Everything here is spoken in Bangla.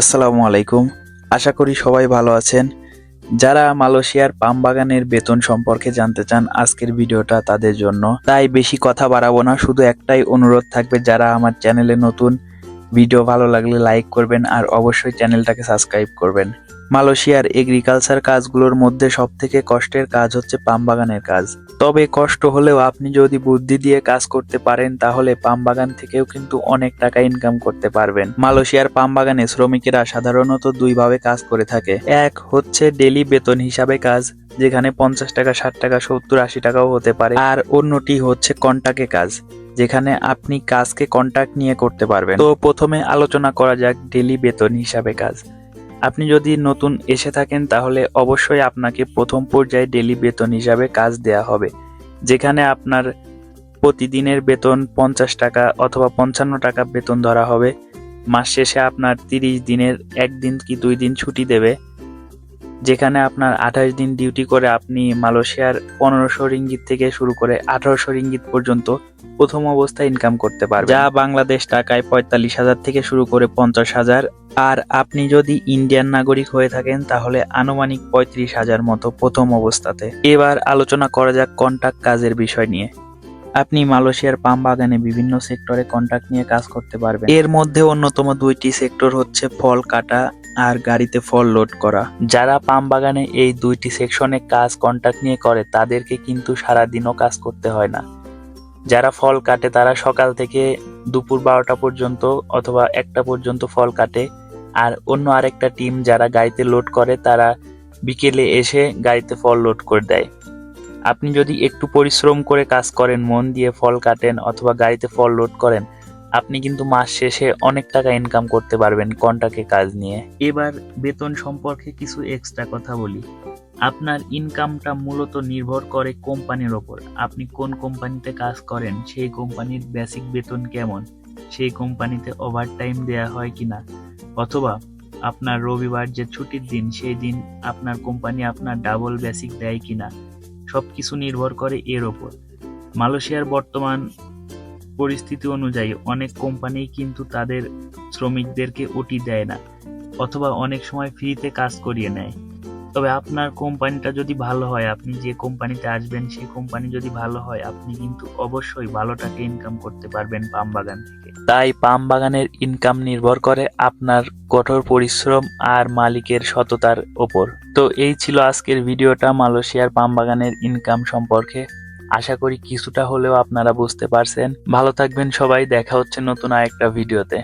আসসালামু আলাইকুম। আশা করি সবাই ভালো আছেন। যারা মালয়েশিয়ার পাম বাগানের বেতন সম্পর্কে জানতে চান, আজকের ভিডিওটা তাদের জন্য। তাই বেশি কথা বাড়াবো না, শুধু একটাই অনুরোধ থাকবে, যারা আমার চ্যানেলে নতুন, ভিডিও ভালো লাগলে লাইক করবেন আর অবশ্যই চ্যানেলটাকে সাবস্ক্রাইব করবেন। মালয়েশিয়ার এগ্রিকালচার কাজগুলোর মধ্যে সবথেকে কষ্টের কাজ হচ্ছে পাম বাগানের কাজ। তবে কষ্ট হলেও আপনি যদি বুদ্ধি দিয়ে কাজ করতে পারেন তাহলে পাম বাগান থেকেও কিন্তু অনেক টাকা ইনকাম করতে পারবেন। মালয়েশিয়ার পাম বাগানে শ্রমিকেরা সাধারণত দুইভাবে কাজ করে থাকে। এক হচ্ছে ডেলি বেতন হিসাবে কাজ, যেখানে 50 টাকা, 60 টাকা, 70, 80 টাকাও হতে পারে। আর অন্যটি হচ্ছে কন্ট্রাক্টে কাজ, যেখানে আপনি কাজকে কন্ট্রাক্ট নিয়ে করতে পারবেন। তো প্রথমে আলোচনা করা যাক ডেলি বেতন হিসাবে কাজ। আপনি যদি নতুন এসে থাকেন তাহলে অবশ্যই আপনাকে প্রথম পর্যায়ে ডেলি বেতন হিসাবে কাজ দেয়া হবে, যেখানে আপনার প্রতিদিনের বেতন 50 টাকা অথবা 55 টাকা বেতন ধরা হবে। মাস শেষে আপনার 30 দিনের 1 দিন কি 2 দিন ছুটি দেবে, যেখানে আপনার 28 দিন ডিউটি করে আপনি মালয়েশিয়ার 1500 রিঙ্গিত থেকে শুরু করে 1800 রিঙ্গিত পর্যন্ত প্রথম অবস্থায় ইনকাম করতে পারবেন, যা বাংলাদেশ টাকায় 45,000 থেকে শুরু করে 50,000। আর আপনি যদি ইন্ডিয়ান নাগরিক হয়ে থাকেন তাহলে আনুমানিক 35,000 মতো প্রথম অবস্থাতে। এবার আলোচনা করা যাক কন্ট্রাক্ট কাজের বিষয় নিয়ে। আপনি মালয়েশিয়ার পাম বাগানে বিভিন্ন সেক্টরে কন্ট্রাক্ট নিয়ে কাজ করতে পারবেন। এর মধ্যে অন্যতম দুইটি সেক্টর হচ্ছে ফল কাটা আর গাড়িতে ফল লোড করা। যারা পাম বাগানে এই দুইটি সেকশনে কাজ কন্ট্রাক্ট নিয়ে করে তাদেরকে কিন্তু সারাদিনও কাজ করতে হয় না। যারা ফল কাটে তারা সকাল থেকে দুপুর 12টা পর্যন্ত অথবা 1টা পর্যন্ত ফল কাটে, আর অন্য আরেকটা টিম যারা গাড়িতে লোড করে তারা বিকেলে এসে গাড়িতে ফল লোড করে দেয়। আপনি যদি একটু পরিশ্রম করে কাজ করেন, মন দিয়ে ফল কাটেন অথবা গাড়িতে ফল লোড করেন, আপনি কিন্তু মাস শেষে অনেক টাকা ইনকাম করতে পারবেন কন্ট্রাক্টে কাজ নিয়ে। এবার বেতন সম্পর্কে কিছু এক্সট্রা কথা বলি। আপনার ইনকামটা মূলত নির্ভর করে কোম্পানির ওপর। আপনি কোন কোম্পানিতে কাজ করেন, সেই কোম্পানির বেসিক বেতন কেমন, সেই কোম্পানিতে ওভারটাইম দেয়া হয় কিনা, অথবা আপনার রবিবার যে ছুটির দিন সেই দিন আপনার কোম্পানি আপনার ডাবল বেসিক দেয় কিনা, সবকিছু নির্ভর করে এর ওপর। মালয়েশিয়ার বর্তমান পরিস্থিতি অনুযায়ী অনেক কোম্পানি কিন্তু তাদের শ্রমিকদেরকে ওটি দেয় না, অথবা অনেক সময় ফ্রিতে কাজ করিয়ে নেয়। তবে আপনার কোম্পানিটা যদি ভালো হয়, আপনি যে কোম্পানিতে আসবেন সেই কোম্পানি যদি ভালো হয়, আপনি কিন্তু অবশ্যই ভালো টাকা ইনকাম করতে পারবেন পাম বাগান থেকে। তাই পাম বাগানের ইনকাম নির্ভর করে আপনার কঠোর পরিশ্রম আর মালিকের সততার ওপর। তো এই ছিল আজকের ভিডিওটা মালয়েশিয়ার পাম বাগানের ইনকাম সম্পর্কে। আশা করি কিছুটা হলেও আপনারা বুঝতে পারছেন। ভালো থাকবেন সবাই, দেখা হচ্ছে নতুন আরেকটা ভিডিওতে।